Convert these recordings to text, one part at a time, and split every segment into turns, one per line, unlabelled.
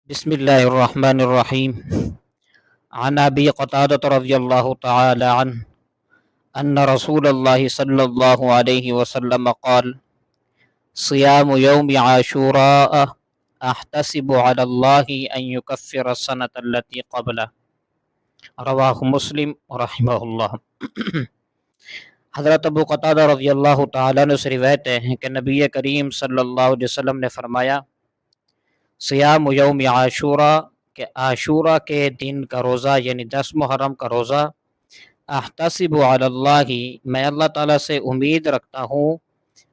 بسم الله الرحمن الرحيم. عن أبي قتادة رضي الله تعالى عنه أن رسول الله صلى الله عليه وسلم قال: صيام يوم عاشوراء أحتسب على الله أن يكفر السنة التي قبله. رواہ مسلم رحمہ اللہ۔ حضرت ابو قتادہ رضی اللہ تعالیٰ عنہ سے روایت ہے کہ نبی کریم صلی اللہ علیہ وسلم نے فرمایا: صیام یوم عاشوراء، کہ عاشوراء کے دن کا روزہ یعنی 10 محرم کا روزہ، احتسب علی اللہ، میں اللہ تعالیٰ سے امید رکھتا ہوں،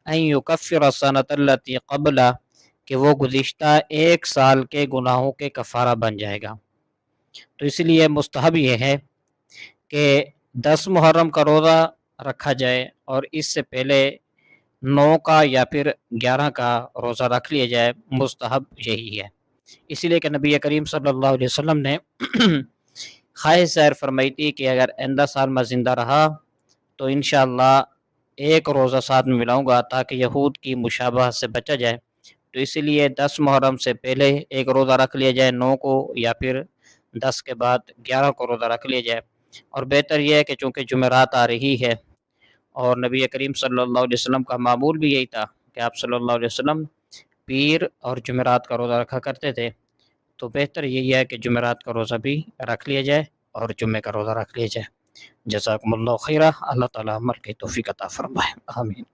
ان یکفر السنۃ التی قبلہ، کہ وہ گزشتہ 1 سال کے گناہوں کے کفارہ بن جائے گا۔ تو اس لیے مستحب یہ ہے کہ 10 محرم کا روزہ رکھا جائے اور اس سے پہلے 9 کا یا پھر 11 کا روزہ رکھ لیا جائے، مستحب یہی ہے۔ اسی لیے کہ نبی کریم صلی اللہ علیہ وسلم نے خواہش ظاہر فرمائی تھی کہ اگر آئندہ سال میں زندہ رہا تو انشاءاللہ ایک روزہ ساتھ میں ملاؤں گا تاکہ یہود کی مشابہت سے بچا جائے۔ تو اسی لیے 10 محرم سے پہلے ایک روزہ رکھ لیا جائے 9 کو، یا پھر 10 کے بعد 11 کو روزہ رکھ لیا جائے۔ اور بہتر یہ ہے کہ چونکہ جمعرات آ رہی ہے اور نبی کریم صلی اللہ علیہ وسلم کا معمول بھی یہی تھا کہ آپ صلی اللہ علیہ وسلم پیر اور جمعرات کا روزہ رکھا کرتے تھے، تو بہتر یہی ہے کہ جمعرات کا روزہ بھی رکھ لیا جائے اور جمعے کا روزہ رکھ لیا جائے۔ جزاکم اللہ خیرہ، اللہ تعالیٰ عمل کی توفیق عطا فرمائے، آمین۔